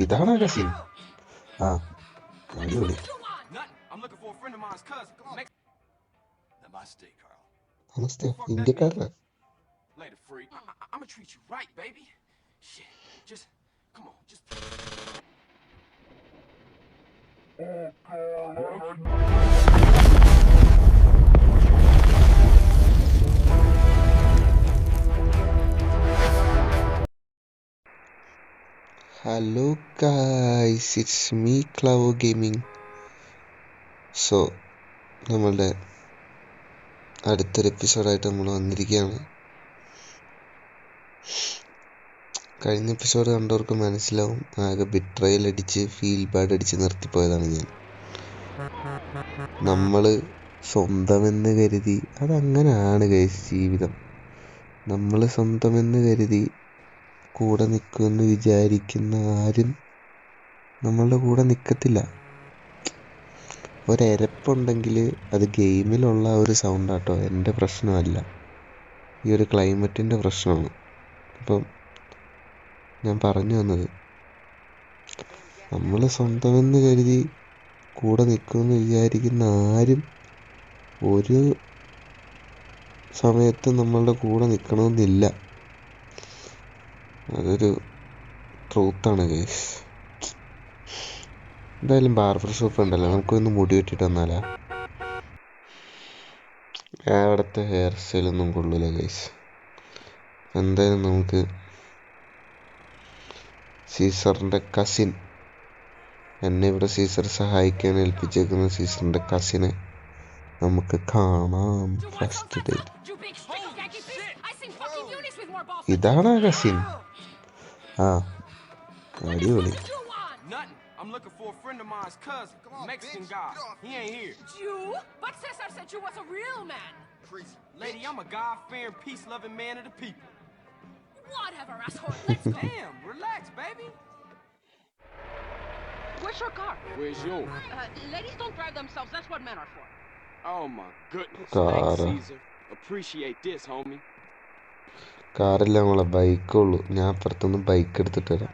ഇതാണ് കസിൻ. ആ അടിപൊളി. നമസ്തേ, ഇന്ത്യക്കാരല്ല. Hello guys, it's me club gaming. So നമ്മളുടെ അടുത്തൊരു എപ്പിസോഡായിട്ട് നമ്മൾ വന്നിരിക്കുകയാണ്. കഴിഞ്ഞ എപ്പിസോഡ് കണ്ടവർക്ക് മനസ്സിലാവും, ആകെ ബിട്രയൽ അടിച്ച് ഫീൽ ബാഡ് അടിച്ച് നിർത്തിപ്പോയതാണ് ഞാൻ. നമ്മൾ സ്വന്തമെന്ന് കരുതി, അതങ്ങനെയാണ് ഗൈസ് ജീവിതം. നമ്മൾ സ്വന്തമെന്ന് കരുതി കൂടെ നിൽക്കുമെന്ന് വിചാരിക്കുന്ന ആരും നമ്മളുടെ കൂടെ നിൽക്കത്തില്ല. ഒരെരപ്പുണ്ടെങ്കിൽ അത് ഗെയിമിലുള്ള ഒരു സൗണ്ടാട്ടോ, എൻ്റെ പ്രശ്നമല്ല, ഈ ഒരു ക്ലൈമറ്റിൻ്റെ പ്രശ്നമാണ്. അപ്പം ഞാൻ പറഞ്ഞു വന്നത്, നമ്മൾ സ്വന്തമെന്ന് കരുതി കൂടെ നിൽക്കുമെന്ന് വിചാരിക്കുന്ന ആരും ഒരു സമയത്ത് നമ്മളുടെ കൂടെ നിൽക്കണമെന്നില്ല. അതൊരു ട്രൂത്താണ് ഗൈസ്. എന്തായാലും ബാർബർ ഷോപ്പ് ഉണ്ടല്ലോ, നമുക്കൊന്ന് മുടി വെട്ടിട്ട് വന്നാലാ? അവിടുത്തെ ഹെയർ സ്റ്റൈലൊന്നും കൊള്ളൂല ഗൈസ്. എന്തായാലും നമുക്ക് സീസറിൻ്റെ കസിൻ, എന്നെ ഇവിടെ സീസർ സഹായിക്കാൻ ഏൽപ്പിച്ചേക്കുന്ന സീസറിൻ്റെ കസിനെ നമുക്ക് കാണാം. ഫസ്റ്റ് ഡേ ഇതാണ് കസിൻ. ആ അടിപൊളി. I'm looking for a friend of mine's cousin, Mexican guy. He ain't here. You? But Cesar said you was a real man. Crazy. Lady, I'm a God-fearing, peace-loving man of the people. Whatever, asshole. Let's go. Damn, relax, baby. Where's your car? Where's yours? Ladies don't drive themselves. That's what men are for. Oh my goodness. Car. Thanks, Caesar. Appreciate this, homie. കാറില്ല, നമ്മളെ ബൈക്കുള്ളൂ. ഞാൻ അപ്പുറത്തുനിന്ന് bike എടുത്തിട്ട് വരാം.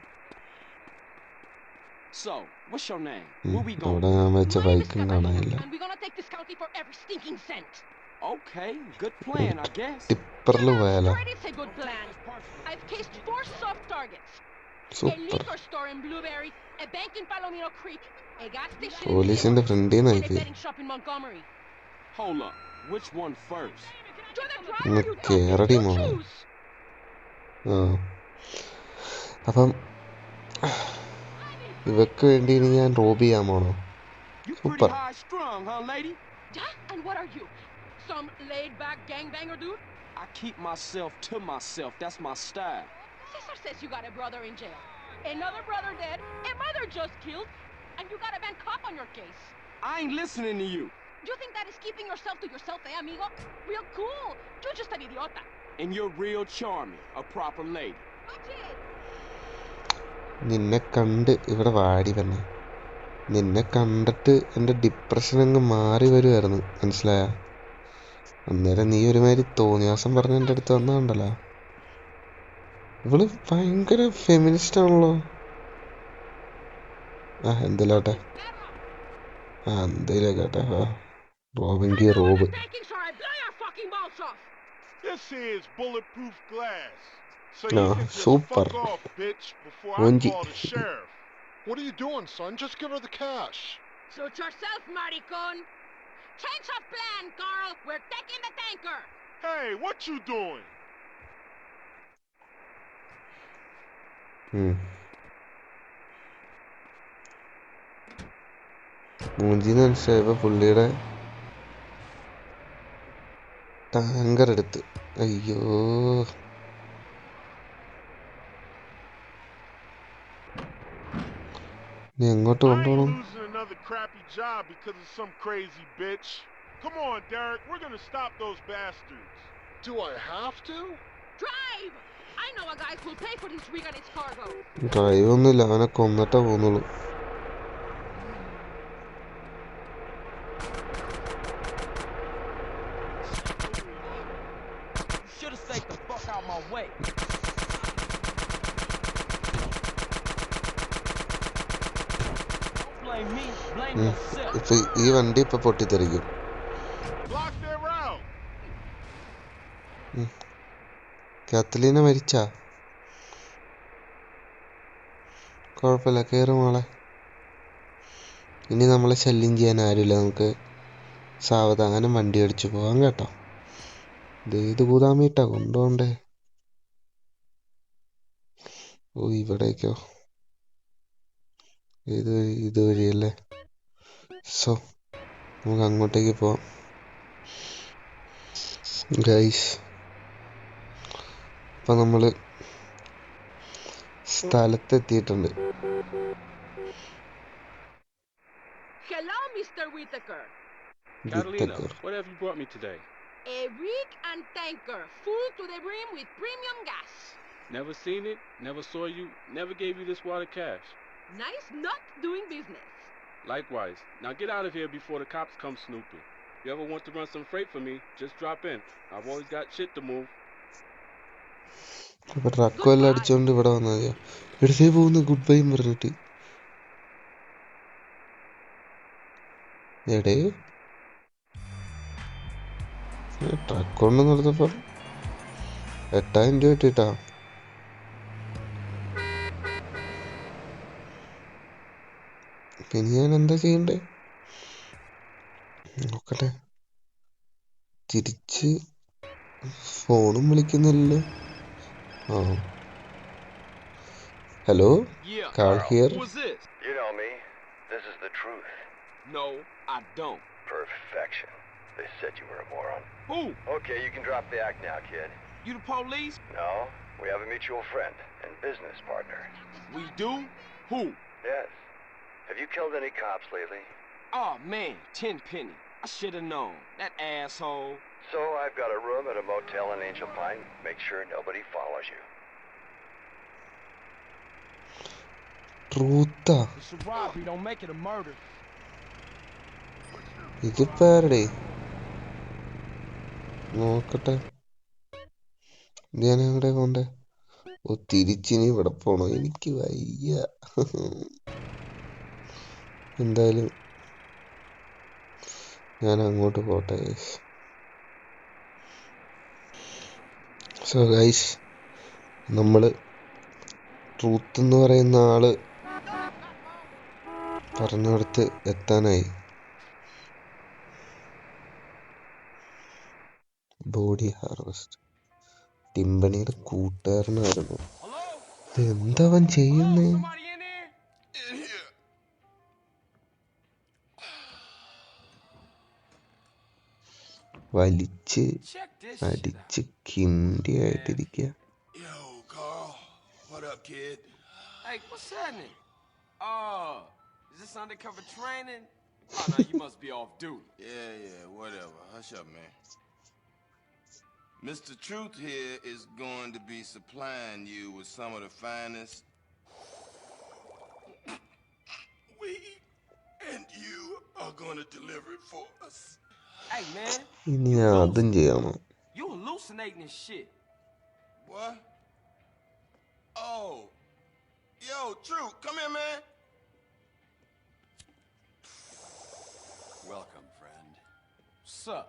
So, what's your name? Where we going? അവിടെ ഞാൻ വെച്ച ബൈക്കും കാണാനില്ല. And we're gonna take this county for every stinking cent. Okay, good plan, I guess. ടിപ്പറിൽ പോയാലോ? It's a good plan. I've cased 4 soft targets. A super. liquor store in Blueberry, a bank in Palomino Creek, a gas station in പോലീസിന്റെ ഫ്രണ്ടിൽ and a നിന്നായി. betting shop in Montgomery. Hold up. Which one first? You're the driver, ഒന്ന് you dummy. കേറടി You മോളെ. choose. ആ അപ്പം ഇവക്ക് വേണ്ടി ഇനി ഞാൻ റോബ് ചെയ്യാൻ പോണോ? You pretty Super. high strung, huh, lady? Yeah? And what are you? Some laid-back gangbanger dude? I keep myself to myself. That's my style. Cesar says you got a brother in jail, another brother dead, a mother just killed, and you got a bad cop on your case. I ain't listening to you. You think that is keeping yourself to yourself, amigo? Real cool. You're just an idiota. And you're real charming, a proper lady. നിന്നെ കണ്ട് ഇവിടെ വാടി വന്നെ. നിന്നെ കണ്ടിട്ട് എൻ്റെ depression അങ്ങ് മാറി വരുമായിരുന്നു, മനസ്സിലായ? അന്നേരം നീ ഒരുമാതിരി തോന്നിയാസം പറഞ്ഞ് എൻ്റെ അടുത്ത് വന്നതുണ്ടല്ലോ. ഇവള് ഭയങ്കര ഫെമിനിസ്റ്റ് ആണല്ലോ. ആ എന്തിലാട്ടെ, എന്തേലും കേട്ടെ. റോബെങ്കിൽ Rob. Making sure I blow your fucking balls off. This is bulletproof glass. So No, you can just super. fuck off, bitch, before I Onji. call the sheriff. What are you doing, son? Just give her the cash. Suit yourself, maricon. Change of plan, Carl. We're taking the tanker. Hey, what you doing? മൂഞ്ചിന്ന് മനസ്സിലായപ്പോൾ പുള്ളിയുടെ tanker എടുത്ത്. അയ്യോ, നീ എങ്ങോട്ട് I ain't കൊണ്ടുപോകണം? losing another crappy job because of some crazy bitch. Come on, Derek. We're gonna stop those bastards. Do I have to? Drive! I know a guy who'll pay for this rig and its cargo. Drive ഒന്നുമില്ല, അവനെ കൊന്നിട്ടേ പോകുന്നുള്ളൂ. You should've stayed the fuck out my way. blame yourself. ഇപ്പൊ ഈ വണ്ടി ഇപ്പൊ പൊട്ടിത്തെറിക്കും. Block their route. കാത്തലീന മരിച്ചാ? കുഴപ്പമില്ല, കയറി മോളെ. ഇനി നമ്മളെ ശല്യം ചെയ്യാൻ ആരുമില്ല, നമുക്ക് സാവധാനം വണ്ടി അടിച്ചു പോകാം കേട്ടോ. ഇത് കൂതാമീട്ടാ കൊണ്ടുപോണ്ടേ. ഓ ഇവിടേക്കോ, ഇതുവഴിയല്ലേ. സോ നമുക്ക് അങ്ങോട്ടേക്ക് പോവാം ഗൈസ്. ഇപ്പൊ നമ്മള് സ്ഥലത്തെത്തിയിട്ടുണ്ട്. Hello, Mr. Whitaker. Catalina, what have you brought me today? A rig and tanker full to the brim with premium gas. Never seen it, never saw you, never gave you this wad of cash. Nice not doing business. Likewise. Now get out of here before the cops come snooping. If you ever want to run some freight for me, just drop in. I've always got shit to move. അപ്പൊ ട്രക്കും എല്ലാം അടിച്ചോണ്ട് ഇവിടെ വന്നാൽ മതിയോ? എടുത്തേ പോകുന്നു good bye പറഞ്ഞിട്ട്. എടേ ട്രക്ക് കൊണ്ട് നിർത്തപ്പോ 8000 രൂപ ഇട്ടിട്ടാ. പിന്നെ ഞാൻ എന്താ ചെയ്യണ്ടേ നോക്കട്ടെ. തിരിച്ച് ഫോണും വിളിക്കുന്നില്ലല്ലോ. ആ hello, Yeah. Call here. Who is this? You know me. This is the truth. No, I don't. Perfection. They said you were a moron. Who? Okay, you can drop the act now, kid. You the police? No, we have a mutual friend and business partner. We do? Who? Yes. Have you killed any cops lately? Oh man, Tenpenny. I should have known. That asshole. So I've got a room at a motel in Angel Pine. Make sure nobody follows you. ട്രൂത്താ It's a robbery. Don't make it a murder. ഇതിപ്പോ ആരുടെ? നോക്കട്ടെ, ഞാൻ എവിടെ പോണ്ടേ? ഓ തിരിച്ചിനി ഇവിടെ പോണോ? എനിക്ക് വയ്യ. എന്തായാലും ഞാൻ അങ്ങോട്ട് പോട്ടെ ഗൈസ്. സോ ഗൈസ്, നമ്മള് ട്രൂത്ത് എന്ന് പറയുന്ന ആള് പറഞ്ഞിടത്ത് എത്താനായി. Body harvest ടിമ്പണിയുടെ കൂട്ടുകാരനായിരുന്നു. എന്തവൻ ചെയ്യുന്നേ? Somebody in there? In here. വലിച്ച് Check this shit out. അടിച്ച് കിണ്ടിയായിട്ടിരിക്കുക. Yo, Carl. What up, kid? Hey, what's happening? Is this undercover training? Oh no, you must be off duty. Yeah, whatever. Hush up, man. Mr. Truth here is going to be supplying you with some of the finest. We and you are going to deliver it for us. Hey man, ഇനി അതും ചെയ്യണോ? you hallucinating and shit. What? Oh. Yo, Truth, come here, man. Welcome, friend. What's up?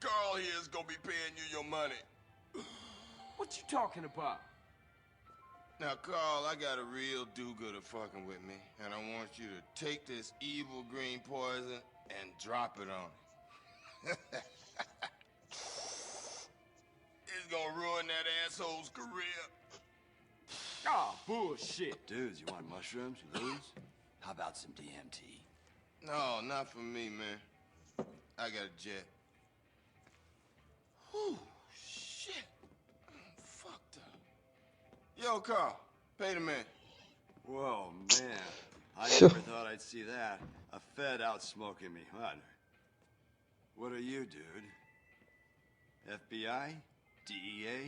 Carl here is going to be paying you your money. What you talking about? Now, Carl, I got a real do-gooder fucking with me, and I want you to take this evil green poison and drop it on him. It's gonna ruin that asshole's career. Oh, bullshit. Dudes, you want mushrooms? You lose? How about some DMT? No, not for me, man. I got a jet. Whew, shit. I'm fucked up. Yo, Carl, pay the man. Whoa, man. I Sure. never thought I'd see that. A Fed out smoking me, huh? What are you, dude? FBI? DEA?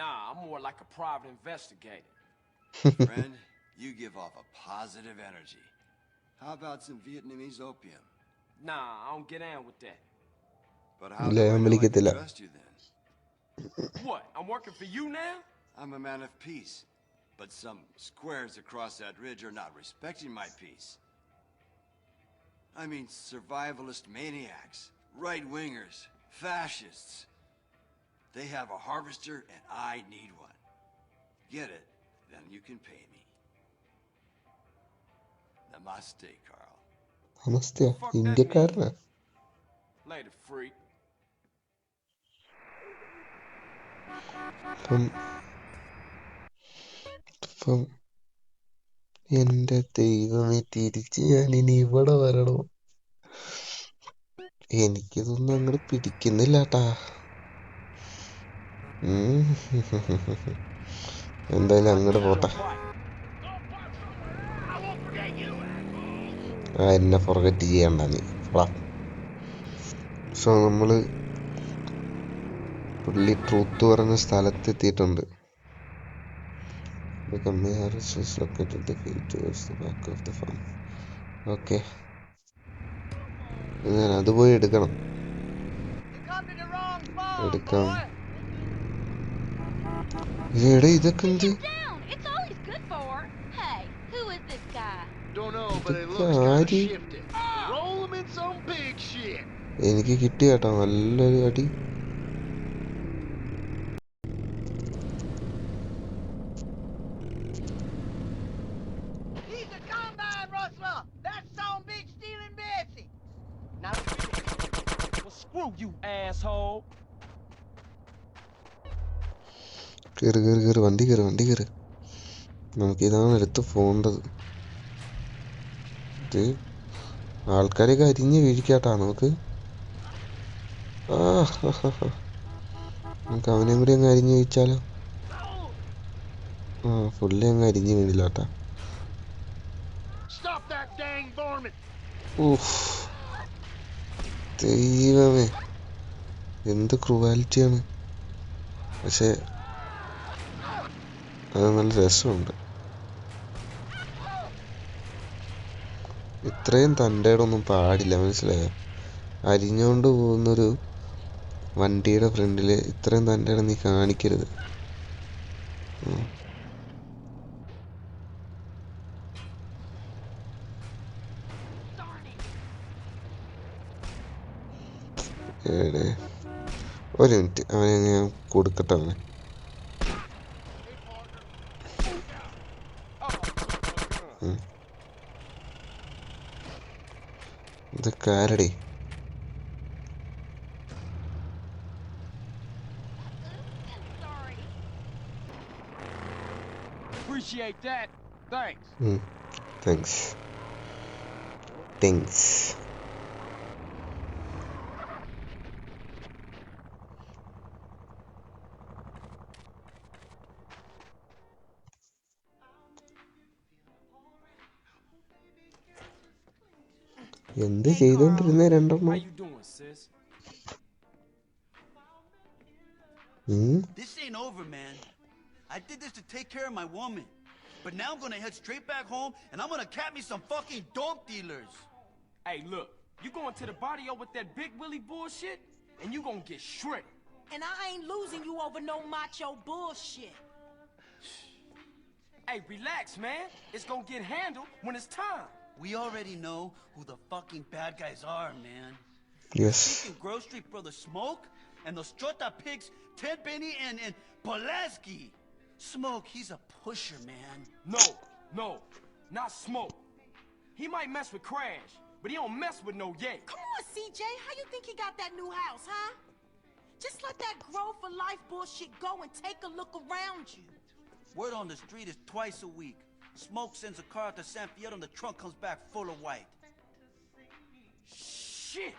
Nah, I'm more like a private investigator. Friend, you give off a positive energy. How about some Vietnamese opium? Nah, I don't get down with that. But how ഇല്ല, do I ഞാൻ know I can വിളിക്കത്തില്ല. trust you then? What? I'm working for you now? I'm a man of peace. But some squares across that ridge are not respecting my peace. I mean, survivalist maniacs, right-wingers, fascists. They have a harvester and I need one. Get it, then you can pay me. Namaste, Carl. Namaste. Fuck that mean? ഇന്ത്യക്കാരനാ. Later, freak. ഇപ്പം എന്റെ ദൈവമേ, തിരിച്ച് ഞാൻ ഇനി ഇവിടെ വരണോ? എനിക്കിതൊന്നും അങ്ങോട്ട് പിടിക്കുന്നില്ലാട്ടാ. എന്തായാലും അങ്ങോട്ട് പോട്ടെ. എന്നെ ഫൊർഗറ്റ് ചെയ്യണ്ട നീ. സോ നമ്മള് പുള്ളി ട്രൂത്ത് പറഞ്ഞ സ്ഥലത്തെത്തിയിട്ടുണ്ട്. ഓക്കെ, ഞാൻ അത് പോയി എടുക്കണം. എടുക്കാം. എടാ ഇതൊക്കെ എന്ത്? It's all he's good for. Hey, who is this guy? Don't know, but it ഇതൊക്കെ looks kind of ആര്? shifted. Roll him in some big shit. എനിക്ക് കിട്ടി കേട്ടോ നല്ലൊരു അടി. He's a combine rustler. That's some big stealing Betsy. Now, Well, screw you, asshole. കയറി കയറി കയറി, വണ്ടി കയറി, വണ്ടി കയറി. നമുക്കിതാണ് എടുത്ത് പോകേണ്ടത്. ഇത് ആൾക്കാരെയൊക്കെ അരിഞ്ഞ് വീഴിക്കാട്ടാ നമുക്ക്. നമുക്ക് അവനെയും കൂടി അങ്ങ് അരിഞ്ഞ് വീഴിച്ചാലോ? ഫുള്ളി അങ്ങ് അരിഞ്ഞ് വീണില്ലാട്ടാ. Stop that dang varmint. ദൈവമേ, എന്ത് ക്രൂവാലിറ്റിയാണ്. പക്ഷെ അത് നല്ല രസമുണ്ട്. ഇത്രയും തൻ്റെടൊന്നും പാടില്ല, മനസ്സിലായോ? അരിഞ്ഞുകൊണ്ട് പോകുന്നൊരു വണ്ടിയുടെ ഫ്രണ്ടിൽ ഇത്രയും തൻ്റെടം നീ കാണിക്കരുത്. ഒരു മിനിറ്റ്, അവനെ ഞാൻ കൊടുക്കട്ടെ. അവനെ ഇതൊക്കെ ആരടി? Appreciate that. Thanks. Thanks. Thanks. എന്ത് ചെയ്തോണ്ടിരുന്നേ How രണ്ടെണ്ണം? you doing, sis? This ain't over, man. I did this to take care of my woman. But now I'm gonna head straight back home and I'm gonna cap me some fucking dope dealers. Hey, look, you going to the barrio with that big Willie bullshit, and you gonna get shredded. and I ain't losing you over no macho bullshit. Hey, relax, man. It's gonna get handled when it's time. We already know who the fucking bad guys are, man. Yes. Freaking Grove Street Brother Smoke and those Strota pigs, Ted Benny and Pulaski. Smoke, he's a pusher, man. No, not Smoke. He might mess with Crash, but he don't mess with no Ye. Come on, CJ. How you think he got that new house, huh? Just let that grow for life bullshit go and take a look around you. Word on the street is twice a week. Smoke sends a car out to San Fierro and the trunk comes back full of white. Shit!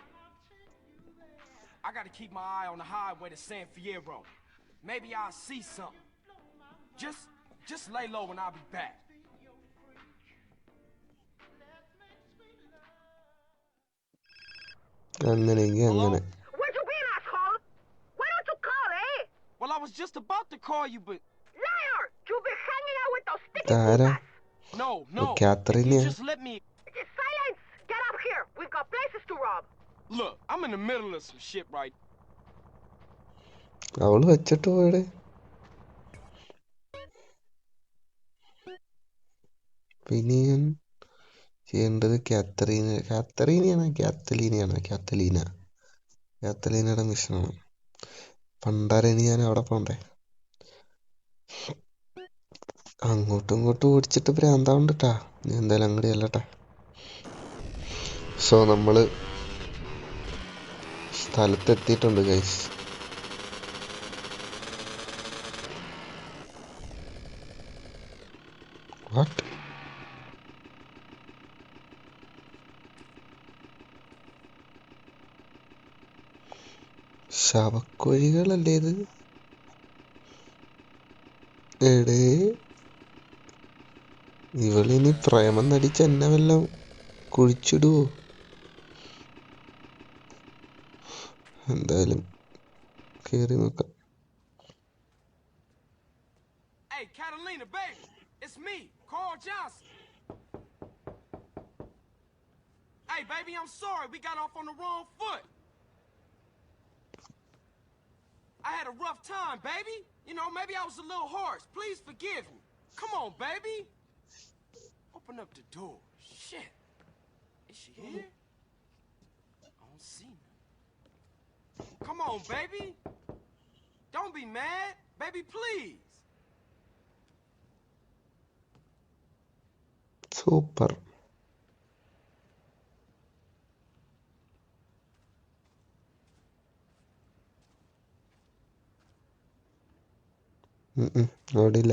I gotta keep my eye on the highway to San Fierro. Maybe I'll see something. Just lay low and I'll be back. അങ്ങനെയെങ്കിൽ അങ്ങനെ. Where you been, asshole? Why don't you call, eh? Well, I was just about to call you, but Liar! You've been hanging out with those sticky ഇതാരാ? no. Catherine. Just let me. Silence! Get up here. We've got places to rob. Look, I'm in the middle of some shit right. അവള് വെച്ചിട്ട് പോയടെ. പിന്നെ ഞാൻ ചെയ്യേണ്ടത് കാത്തലീനയുടെ മിഷനാണ്. പണ്ടാരനി ഞാൻ അവിടെ പോണ്ടേ. അങ്ങോട്ടും ഇങ്ങോട്ടും ഓടിച്ചിട്ട് ഭ്രാന്താവണ്ടട്ടാ. നീ എന്തായാലും അങ്ങോട്ട് ചെല്ലട്ടെ. സോ നമ്മള് സ്ഥലത്തെത്തിയിട്ടുണ്ട് ഗൈസ്. വാട്ട്? ശവക്കുഴികളല്ലേ ഇത്? എടേ, ഇവളിനി പ്രേമം നടിച്ച് എന്നെ വല്ലതും കുഴിച്ചിടുവോ? എന്തായാലും കേറി നോക്കാം. Hey, Catalina, baby, it's me, Carl Johnson. Hey, baby, I'm sorry. We got off on the wrong foot. I had a rough time, baby. You know, maybe I was a little harsh. Please forgive me. Come on, baby. Open up the door. Shit. Is she here? I don't see her. Come on, baby. Don't be mad. Baby, please. Super. ഓടില്ല.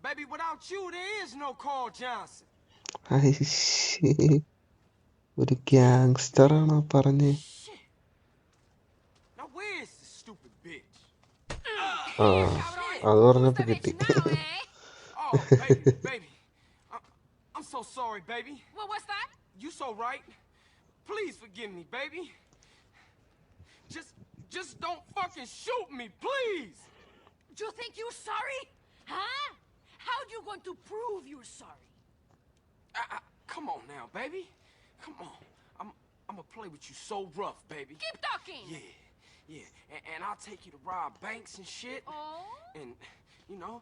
Baby, without you, there is no Carl Johnson. ഒരു gangster ആണോ പറഞ്ഞേ? Shit. Now where's this stupid bitch? അത് പറഞ്ഞപ്പോ കിട്ടി. Oh, baby, baby. I'm so sorry, baby. What was that? You so right. Please forgive me, baby. Just don't fucking shoot me, please. Do you think you're sorry? Huh? How you going to prove you're sorry? Come on now, baby. Come on. I'm gonna play with you so rough, baby. Keep talking. Yeah. And I'll take you to rob banks and shit. Oh? And, you know,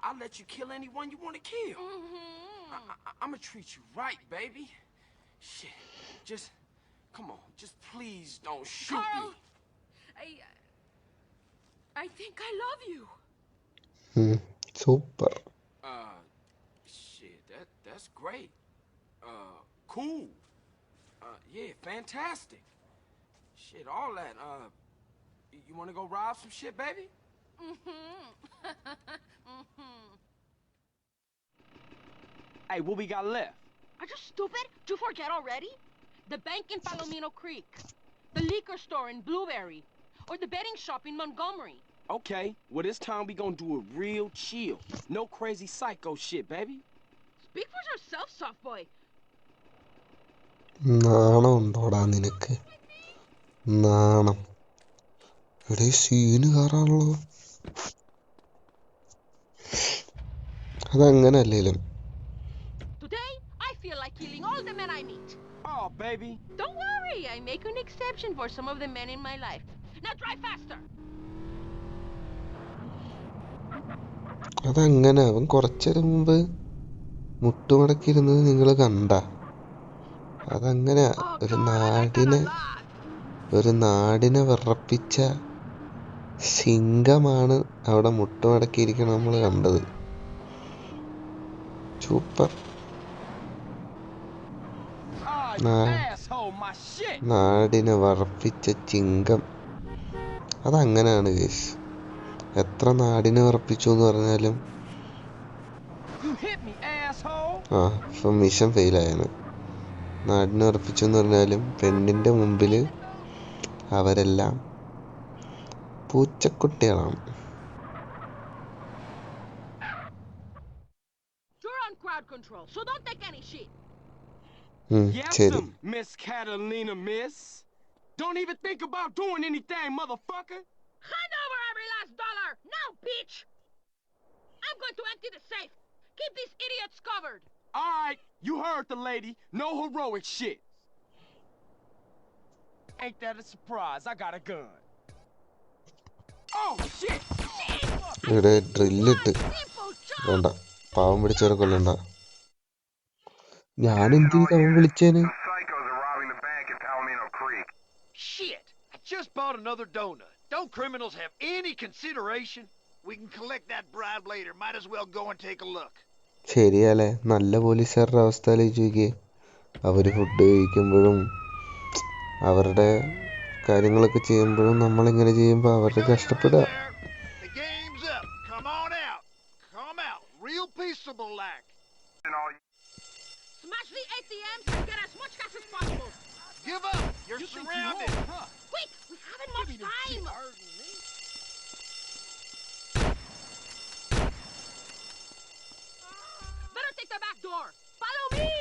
I'll let you kill anyone you want to kill. I'm gonna treat you right, baby. Shit. Just, come on. Just please don't shoot Carl, me. I think I love you. Super. Shit, that's great. Cool. Yeah, fantastic. Shit, all that. You wanna go rob some shit, baby? Hey, what we got left? Are you stupid? Did you forget already? The bank in Palomino Creek, the liquor store in Blueberry, or the betting shop in Montgomery. Okay, well this time we gonna do it real chill. No crazy psycho shit, baby. Speak for yourself, soft boy. നാണം ഉണ്ടോടാ നിനക്ക്? നാണം. എടേ, scene കയറാണല്ലോ. അതങ്ങനല്ലേലും. Today, I feel like killing all the men I meet. Oh, baby. Don't worry, I make an exception for some of the men in my life. Now drive faster. അതങ്ങനെ അവൻ കുറച്ചേരം മുമ്പ് മുട്ടുമടക്കിയിരുന്നത് നിങ്ങൾ കണ്ട? അതങ്ങനെ ഒരു നാടിനെ വിറപ്പിച്ച സിംഹമാണ് അവിടെ മുട്ടുമടക്കിയിരിക്കണം നമ്മൾ കണ്ടത്. സൂപ്പർ. നാടിനെ വിറപ്പിച്ച ചിങ്കം. അതങ്ങനെയാണ് ഗൈസ്. എത്ര നാടിനെ വിറപ്പിച്ചു എന്ന് പറഞ്ഞാലും ഇപ്പം മിഷൻ ഫെയിലായാണ്. നാടിനെ ഉറപ്പിച്ചു എന്ന് പറഞ്ഞാലും പെണ്ണിൻ്റെ മുമ്പിൽ അവരെല്ലാം പൂച്ചക്കുട്ടികളാണ്. ശരി. Miss Catalina, miss. Don't even think about doing anything, motherfucker. Hand over every last dollar! Now, bitch! I'm going to empty the safe. Keep these idiots covered. All right, you heard the lady. No heroic shit. Ain't that a surprise? I got a gun. Oh, shit! ഇവിടെ ഡ്രില്ലിട്ട് വേണ്ട, പാവം പിടിച്ചവരെ കൊല്ലണ്ട. ഞാൻ എന്ത് ചെയ്ത് അവൻ വിളിച്ചേന്? Psychos are robbing the bank in Palomino Creek. Shit! I just bought another donut. Don't criminals have any consideration? We can collect that bribe later. Might as well go and take a look. ശരിയല്ലേ, നല്ല പോലീസുകാരുടെ അവസ്ഥ ആലോചിച്ച് അവർ food കഴിക്കുമ്പോഴും അവരുടെ കാര്യങ്ങളൊക്കെ ചെയ്യുമ്പോഴും നമ്മളിങ്ങനെ ചെയ്യുമ്പോൾ അവർക്ക് കഷ്ടപ്പെടുക. The game's up. Come on out. Come out. Real peaceable like. Smash the ATMs and get as much cash as possible. Give up. You're surrounded. Quick, we haven't much time. Better take the back door. Follow me.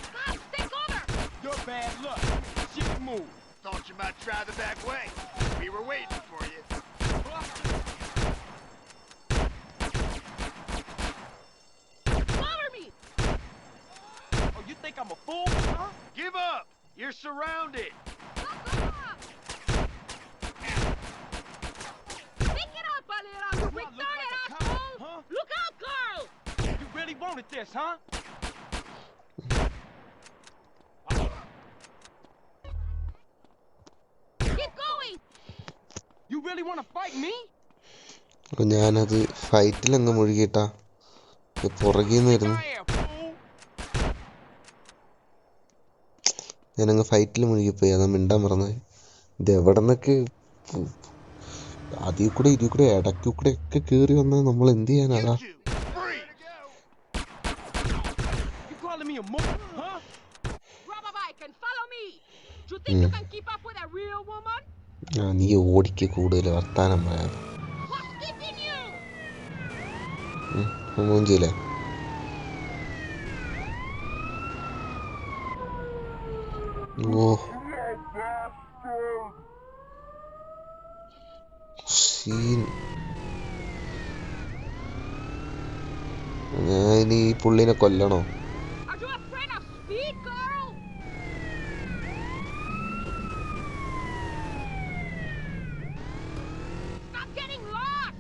Stop, stay cover. Your bad luck. Shit move. Thought you might try the back way. We were waiting for you. Cover me. Oh, you think I'm a fool, huh? Give up. You're surrounded. Pick it up, Valera. You retarded asshole. Huh? Look out, Carl. You really wanted this, huh? Keep going. You really want to fight me? അപ്പോൾ ഞാനത് ഫൈറ്റിലങ്ങ് മുഴുകിയിട്ടാ പുറകിൽ നിന്ന് വരുന്നു. Fire, fool. ഞാനങ്ങ് ഫൈറ്റിൽ മുഴുകിപ്പോയി. അതാ മിണ്ടാൻ പറഞ്ഞത്. ഇത് എവിടെ നിന്നൊക്കെ അതിൽ കൂടെ ഇതിൽ കൂടെ ഇടയ്ക്ക് കൂടെ ഒക്കെ കയറി വന്നാൽ നമ്മൾ എന്ത് ചെയ്യാനാടാ? You two, free. You calling me a mook, huh? Grab a bike and follow me. You think you can keep up with a real woman? നീ ഓടിക്ക് കൂടുതൽ വർത്താനം പറയാം. What's keeping you? മൂഞ്ചില്ലേ? ഓ സീൻ. ഞാൻ ഈ പുള്ളിനെ കൊല്ലണോ? Are you afraid of speed, girl? Stop getting lost.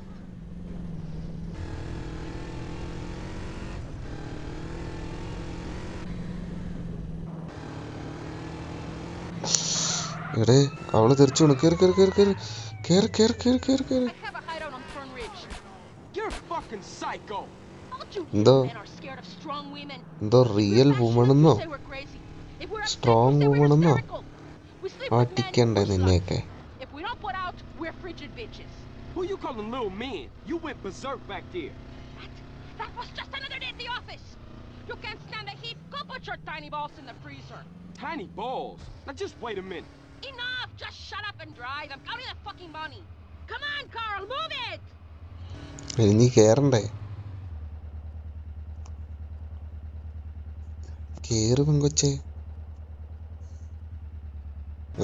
എടേ അവള് തെറിച്ചു വീണു. കേറി കേറി കേറി കേറി കേറി കേറി കേറി കേറി കേറി. I have a hideout on Fern Ridge. You're fucking psycho. Don't you എന്തോ men are scared of strong women? എന്തോ റിയൽ വുമൺ എന്നോ Say we're crazy. If we're upset, strong we say woman we're എന്നോ hysterical. We sleep with men ആട്ടിക്കണ്ടേ who നിന്നെയൊക്കെ? If we don't put out, we're frigid bitches. Who you calling little men? You went berserk back there. That was just another day at the office. You can't stand the heat. Go put your tiny balls in the freezer. Tiny balls. Now just wait a minute. Enough! Just shut up and drive. I'm counting the fucking money. Come on, Carl, move it! ഇനി നീ കേറണ്ടേ? കേറ് പെങ്കൊച്ചേ.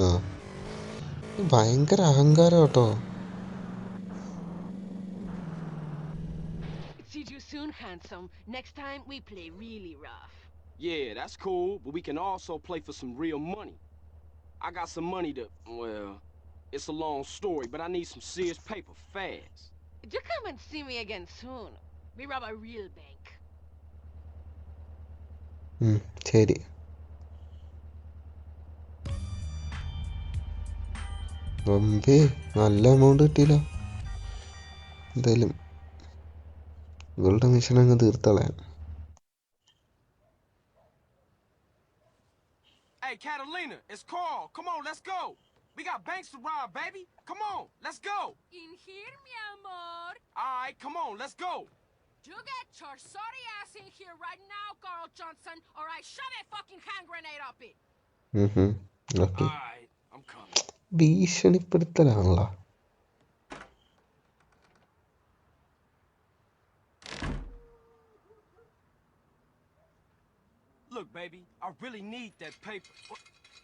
ആ ഭയങ്കര അഹങ്കാരം കേട്ടോ. See you soon, handsome. Next time we play really rough. Yeah, that's cool, but we can also play for some real money. I got some money to, well, it's a long story, but I need some serious paper fast. You come and see me again soon. We rob a real bank. ശരി. നല്ല amount കിട്ടിയില്ല. എന്തായാലും ഇവളുടെ mission അങ്ങ് തീർത്തളയാൻ. Hey, Catalina, it's Carl. Come on, let's go. We got banks to rob, baby. Come on, let's go. In here, mi amor. All right, come on, let's go. You get your sorry ass in here right now, Carl Johnson, or I shove a fucking hand grenade up it. Okay. All right, I'm coming. ഭീഷണിപ്പെടുത്തലാണല്ലോ. Look, baby, I really need that paper.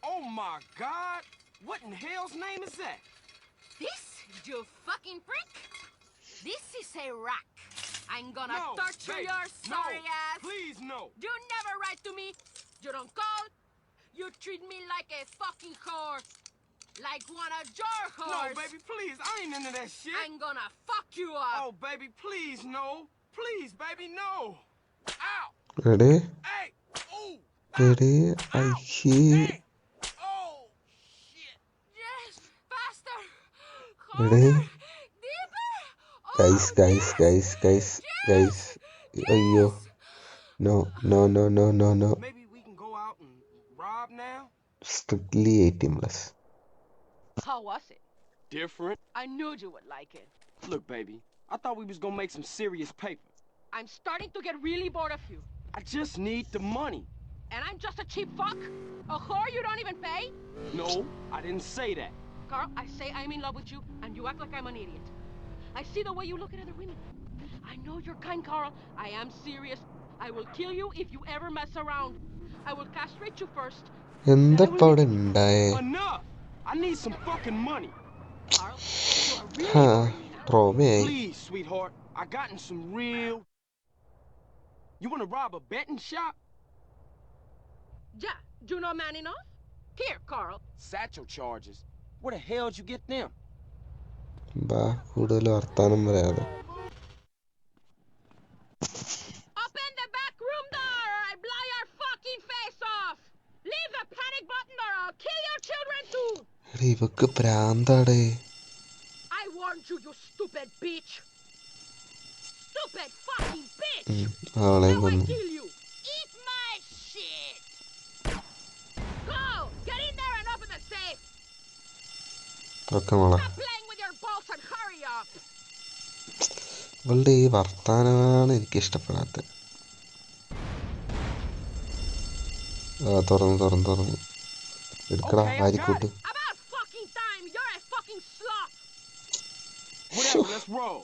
Oh my God! What in hell's name is that? This, you fucking prick? This is a rack. I'm gonna No, torture baby, your sorry no, ass. please no. You never write to me. You don't call. You treat me like a fucking whore. Like one of your whores. No, baby, please, I ain't into that shit. I'm gonna fuck you up. Oh, baby, please, no. Please, baby, no. Ow! എടേ Hey! Ooh! എടേ അയ്യേ Hey! Oh! Shit! Yes, faster. എടേ Harder. Deeper. Guys Oh, guys yes. Guys guys Yes. Guys അയ്യോ Yes. No no no no no no Maybe we can go out and rob now? Strictly 18+. How was it? Different. I knew you would like it. Look, baby, I thought we was gonna make some serious paper. I'm starting to get really bored of you. I just need the money. And I'm just a cheap fuck? A whore you don't even pay? No, I didn't say that. Carl, I say I'm in love with you, and you act like I'm an idiot. I see the way you look at other women. I know you're kind, Carl. I am serious. I will kill you if you ever mess around. I will castrate you first. എന്തപ്പ അവിടെ ഉണ്ടായേ? Enough! I need some fucking money. Carl, you are really ഹാ boring me now. ട്രോമയായി. Please, sweetheart. I got in some real... You wanna rob a betting shop? Yeah, you know man enough? Here, Carl. Satchel charges. Where the hell'd you get them? ബാ കൂടുതൽ വർത്താനം പറയാതെ. Open the back room door or I blow your fucking face off! Leave the panic button or I'll kill your children too! എടേ ഇവക്ക് പ്രാന്താടേ. I warned you, you stupid bitch! Stupid fucking bitch! അവളെയും Now I കൊന്നു. kill you! Eat my shit! Go! Get in there and open the safe! ഒക്കെ മോളെ Stop playing with your balls and hurry up! ഇവളുടെ ഈ വർത്താനമാണ് എനിക്ക് ഇഷ്ടപ്പെടാത്തത്. തുറന്നു എടുക്കടാ Okay, I got ആരിക്കൂട്ട്. it. About fucking time! You're a fucking slut! Whatever, let's roll.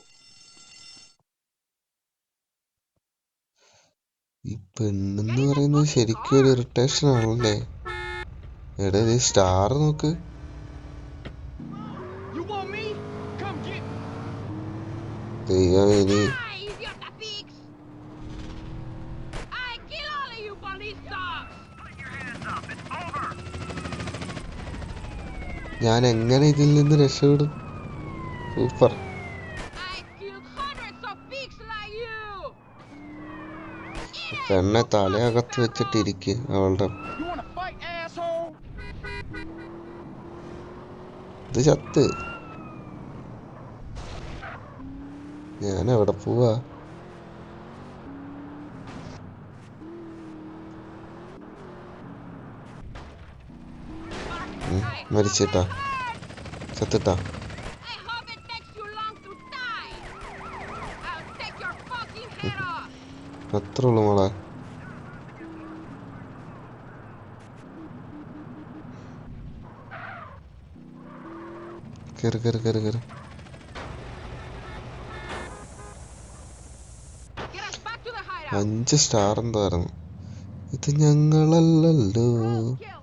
ഈ പെണ്ണെന്ന് പറയുന്നത് ശരിക്കും ഒരു ഇറിറ്റേഷൻ ആണല്ലേ. എടാ ഇത് സ്റ്റാർ നോക്ക്. You want me? Come get me. ദൈവം ഇനി Hi, idiota pigs! I kill all of you police dogs! ഞാൻ എങ്ങനെ ഇതിൽ നിന്ന് രക്ഷപ്പെടും? Super. I killed hundreds of pigs like you! പെണ്ണെ തലയകത്ത് വെച്ചിട്ടിരിക്കും അവളുടെ. You wanna fight, asshole? ഇത് ചത്ത്. ഞാൻ എവിടെ പോവാ? മരിച്ചിട്ടാ ചത്തിട്ടാ. I hope it takes you long to die! I'll take your fucking head off! അത്രേ ഉള്ളു മോളെ. കേറ് കേറ് കേറ് കേറ്. Get us back to the hideout! 5 star എന്തായിരുന്നു? ഇത് ഞങ്ങളല്ലല്ലോ. Kill!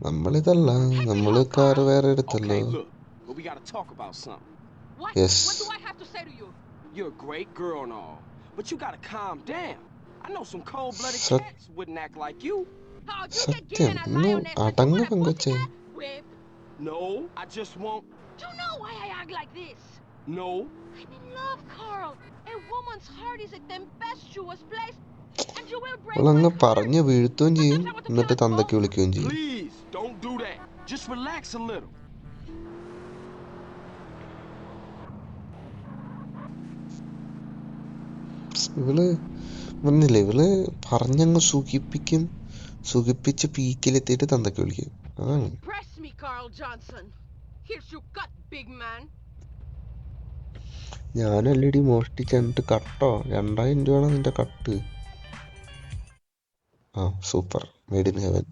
നമ്മളിതല്ല, നമ്മള് കാറ് വേറെ എടുത്തല്ലോ. Okay, look, but we gotta talk about something. What? Yes. What do I have to say to you? You're a great girl and all, but you gotta calm down. I know some cold-blooded Sat- cats wouldn't act like you. Oh, you get സത്യം given a ഒന്ന് lioness and you അടങ്ങ് want a പെങ്കൊച്ചേ. pussycat? Whip. No, I just want... Do you know why I act like this? No. I'm in love, Carl. A woman's heart is a tempestuous place, and you will break അവളങ്ങ് my heart. പറഞ്ഞു വീഴ്ത്തുകയും ചെയ്യും, എന്നിട്ട് തന്തയ്ക്ക് വിളിക്കുകയും ചെയ്യും. Please, don't do that. Just relax a little. ഇവള് പറഞ്ഞില്ലേ, ഇവള് പറഞ്ഞങ്ങ് സുഖിപ്പിക്കും, സുഖിപ്പിച്ച് പീക്കിലെത്തിയിട്ട് തന്തയ്ക്ക് വിളിക്കും. അതാണ്. Press me, Carl Johnson. Here's your cut, big man. ഞാനല്ലടി മോഷ്ടിച്ചിട്ട് കട്ടോ 2000 രൂപയാണ് നിന്റെ കട്ട്. ആ super, made in heaven.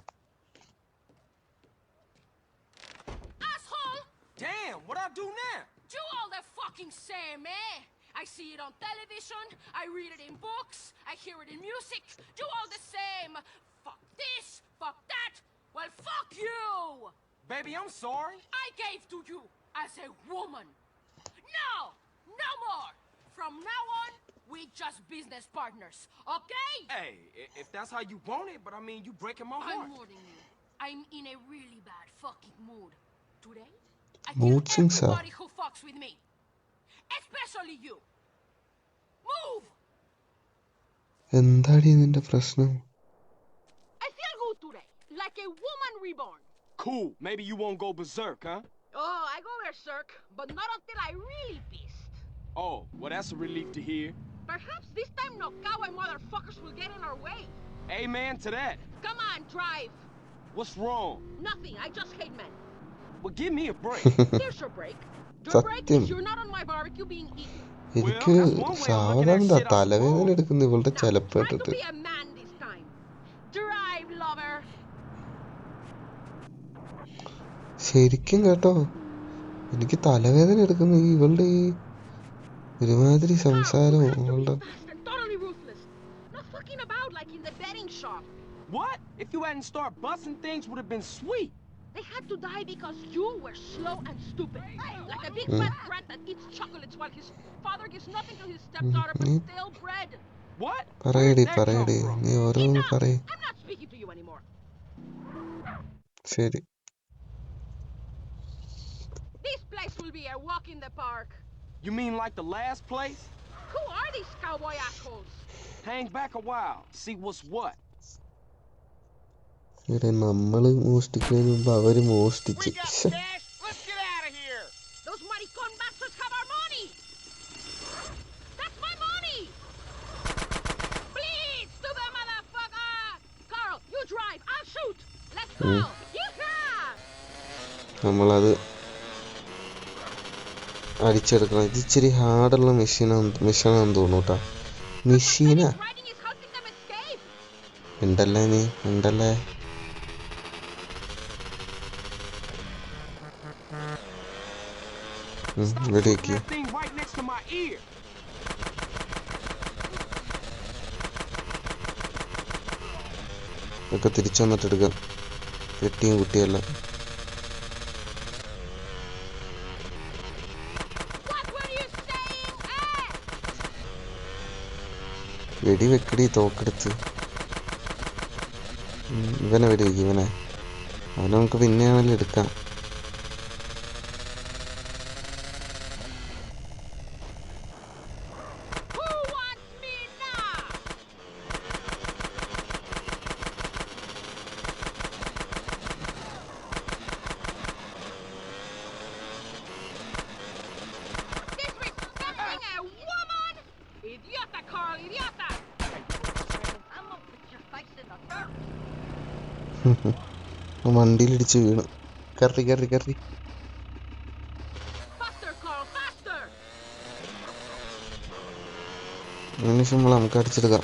Asshole! Damn, what I do now? Do all the fucking same, eh? I see it on television, I read it in books, I hear it in music. Do all the same. Fuck this, fuck that. Well, fuck you! Baby, I'm sorry. I gave to you as a woman. No! No more! From now on, we just business partners, okay? Hey, if that's how you want it, but I mean, you breaking my heart. I'm warning you. I'm in a really bad fucking mood. Today, I Mood kill swings, sir. everybody who fucks with me. Especially you. Move! എന്താടി നിന്റെ പ്രശ്നം? I feel good today, like a woman reborn. Cool. Maybe you won't go berserk, huh? Oh, I go berserk, but not until I really pissed. Oh, well, that's a relief to hear. Perhaps this time no cowboy motherfuckers will get in our way. Amen to that. Come on, drive. What's wrong? Nothing, I just hate men. Well, give me a break. Here's your break. Your break സത്യം is you're not on my barbecue being eaten. എനിക്ക് സാധാരണ തലവേദന എടുക്കുന്നു ഇവളുടെ Now, ചിലപ്പോ try to ഇട്ടിട്ട്. be a man this time. Drive, lover. ശരിക്കും കേട്ടോ, എനിക്ക് തലവേദന എടുക്കുന്നു ഇവളുടെ ഈ ഒരുമാതിരി സംസാരവും അവളുടെ. Fast and totally ruthless. Not fucking about like in the betting shop. What? If you hadn't started busting things, would have been sweet. They had to die because you were slow and stupid. Like a big fat brat that eats chocolates while his father gives nothing to his stepdaughter but stale bread. What? പറയടി നീ ഓരോന്ന് പറയ്. I'm not speaking to you anymore. ശരി. This place will be a walk in the park. You mean like the last place? Who are these cowboy assholes? Hang back a while. See what's what. ഇവിടെ നമ്മള് മോഷ്ടിക്കുന്നതിന് മുമ്പ് അവര് മോഷ്ടിച്ച്. Let's get out of here. Those maricon bastards have our money. That's my money. Please, stupid motherfucker. Carl, you drive. I'll shoot. Let's go. Yeehaw. നമ്മളത് അടിച്ചെടുക്കണം. ഇത് ഇച്ചിരി ഹാർഡുള്ള മിഷനാണെന്ന് തോന്നുന്നു കേട്ടോ. മെഷീനാ. Riding is helping them escape. ഉണ്ടല്ലേ. ഇവിടെ വെക്ക്. That thing right next to my ear. ഒക്കെ തിരിച്ചു വന്നിട്ട് എടുക്കാം. പെട്ടിയും കുട്ടിയെല്ലാം. What were you saying? Eh? വെടി വെക്കടി തോക്കെടുത്ത്. ഇവനെ വെടി വെക്കും ഇവനെ. അവനെ നമുക്ക് പിന്നെയാണല്ലോ എടുക്കാം. Who wants me now? Disrespecting a woman? Idiota, Carl, idiota! I'm gonna put your face in the dirt. വണ്ടിയിലിടിച്ച് വീണു. കറി. Faster, Carl, faster! നിമിഷം നമുക്ക് അടിച്ചെടുക്കാം.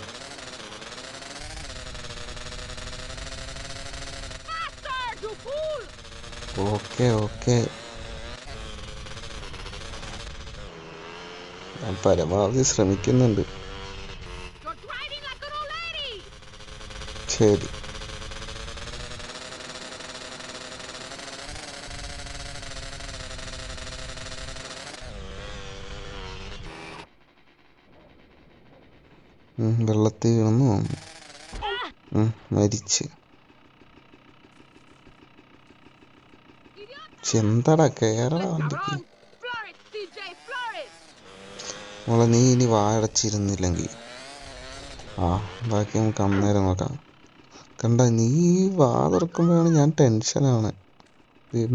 Faster, you fool! ഓക്കെ. ഞാൻ പരമാവധി ശ്രമിക്കുന്നുണ്ട്. You're driving like an old lady! ശരി. വെള്ളത്തിൽ വീണെന്ന് തോന്നുന്നു. മരിച്ച്. എന്താടാ കേരള വണ്ടിക്ക്. Floor it, CJ, floor it! മോളെ നീ ഇനി വായടച്ചിരുന്നില്ലെങ്കിൽ ബാക്കി നമുക്ക് അന്നേരം നോക്കാം. കണ്ട നീ വാ തുറക്കുമ്പോഴാണ് ഞാൻ ടെൻഷനാണ്.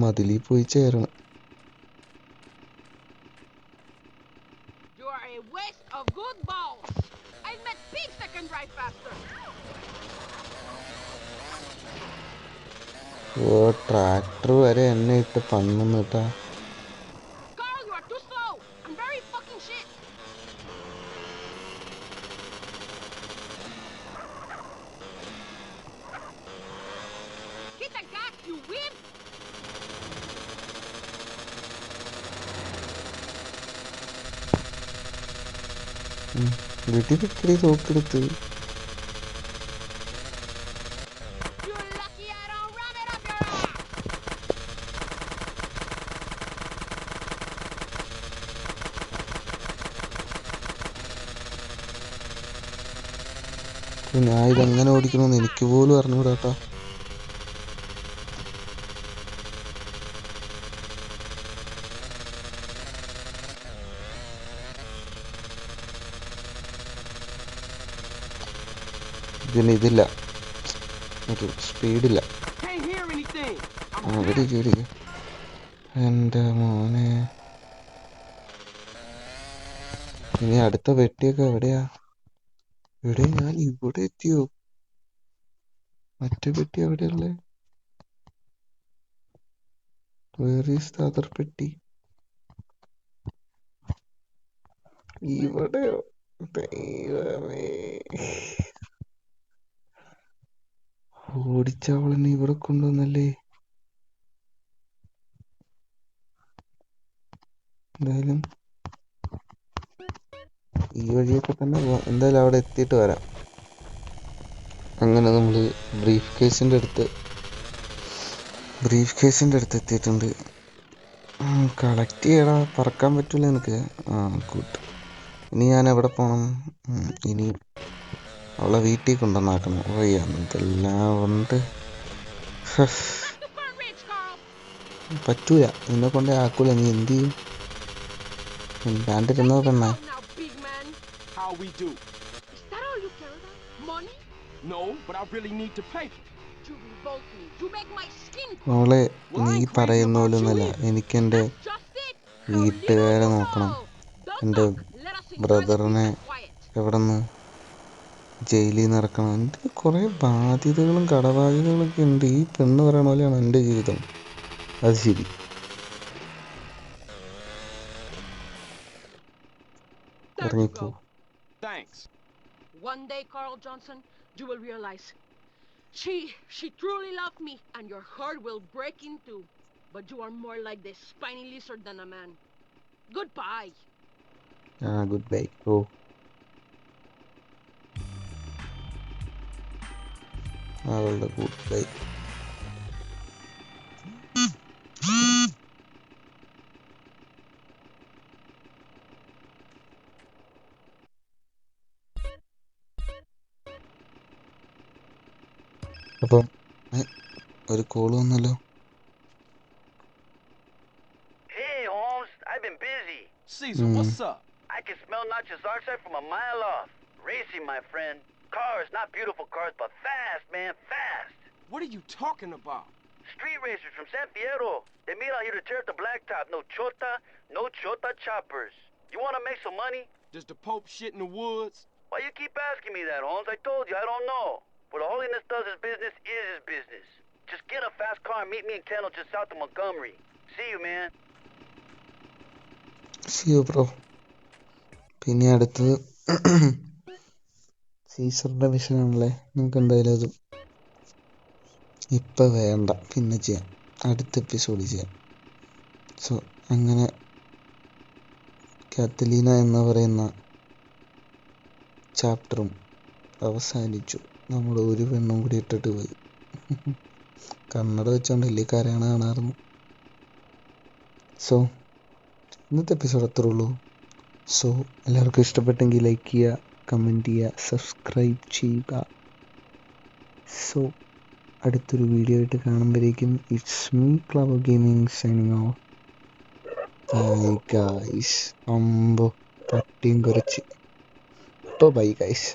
മതിലിൽ പോയി ചേരണം. You are a waste of good balls. I met pigs that can drive faster. Tractor വരെ എന്നെ ഇട്ട് പണ്ണുന്നു കേട്ടാ. Carl, you are too slow. I'm very fucking shit. Hit the gas, you wimp. വെടിവെക്കടി തോക്കെടുത്ത്. You're lucky I don't ram it up your ass. ഞാൻ ഇതെങ്ങനെ ഓടിക്കണമെന്ന് എനിക്ക് പോലും അറിഞ്ഞൂടാ. പിന്നെ ഇതില്ല, ഒരു സ്പീഡില്ല. Can't hear anything. ഇവിടെ എൻ്റെ മോനെ. ഇനി അടുത്ത പെട്ടിയൊക്കെ എവിടെയാ? ഞാൻ ഇവിടെ എത്തിയോ? മറ്റേ പെട്ടി എവിടെയുള്ളേ? വേർ ഈസ് ദ അതർ പെട്ടി? ഇവിടെയോ? ദൈവമേ, ഓടിച്ചവളെന്നെ ഇവിടെ കൊണ്ടുവന്നല്ലേ. എന്തായാലും ഈ വഴിയൊക്കെ തന്നെ പോവാം. എന്തായാലും അവിടെ എത്തിയിട്ട് വരാം. അങ്ങനെ നമ്മൾ ബ്രീഫ് കേസിൻ്റെ അടുത്ത് എത്തിയിട്ടുണ്ട്. കളക്ട് ചെയ്യടാ, പറക്കാൻ പറ്റൂല എനിക്ക്. കൂട്ട്. ഇനി ഞാൻ എവിടെ പോകണം? ഇനി അവളെ വീട്ടിൽ കൊണ്ടുവന്നാക്കണം. എന്തെല്ലാം ഉണ്ട്. പറ്റൂല, നിന്നെ കൊണ്ടേ ആക്കൂല. നീ എന്ത് ചെയ്യും? കണ്ടിരുന്നോ പെണ്ണ? How we do? Is that all you care about? Money? No, but I really need to pay. You revolt me. You make my skin. അവളെ നീ പറയുന്ന പോലൊന്നുമല്ല. എനിക്കെൻ്റെ വീട്ടുകാരെ നോക്കണം. എൻ്റെ ബ്രദറിനെ എവിടെ നിന്ന് ജയിലിൽ നിന്ന് ഇറക്കണം. എനിക്ക് കുറേ ബാധ്യതകളും കടബാധ്യതകളൊക്കെ ഉണ്ട്. ഈ പെണ്ണ് പറയണ പോലെയാണ് എൻ്റെ ജീവിതം. അത് ശരി. ഇറങ്ങിപ്പോ. Thanks. One day, Carl Johnson, you will realize she truly loved me, and your heart will break in two. But you are more like the spiny lizard than a man. Goodbye. Goodbye. Oh. അവളുടെ goodbye. അപ്പം ഒരു call വന്നല്ലോ. Hey, Holmes, I've been busy. Caesar, what's up? I can smell Notch's oxide from a mile off. Racing, my friend. Cars, not beautiful cars, but fast, man, fast. What are you talking about? Street racers from San Fierro. They meet out here to tear up the blacktop. No chota choppers. You want to make some money? Does the Pope shit in the woods? Why you keep asking me that, Holmes? I told you, I don't know. What Holiness does his business is his business. Just get a fast car and meet me in Kendall just south of Montgomery. See you, man. See you, bro. പിന്നെ അടുത്തത് സീസറിൻ്റെ മിഷനാണല്ലേ. നമുക്ക് എന്തായാലും അത് ഇപ്പം വേണ്ട, പിന്നെ ചെയ്യാം, അടുത്ത എപ്പിസോഡിൽ ചെയ്യാം. സോ അങ്ങനെ കാത്തലീന എന്ന് പറയുന്ന ചാപ്റ്ററും അവസാനിച്ചു. നമ്മൾ ഒരു പെണ്ണും കൂടി ഇട്ടിട്ട് പോയി. കണ്ണട വെച്ചോണ്ട് വലിയ കരയാണ് കാണാറുന്നു. സോ ഇന്നത്തെ എപ്പിസോഡ് അത്രേ ഉള്ളൂ. സോ എല്ലാവർക്കും ഇഷ്ടപ്പെട്ടെങ്കിൽ ലൈക്ക് ചെയ്യുക, കമൻറ്റ് ചെയ്യുക, സബ്സ്ക്രൈബ് ചെയ്യുക. സോ അടുത്തൊരു വീഡിയോ ആയിട്ട് കാണുമ്പോഴേക്കും it's me club gaming signing off. Bye guys. അമ്പോ പട്ടിയും കുറച്ച്. Bye guys.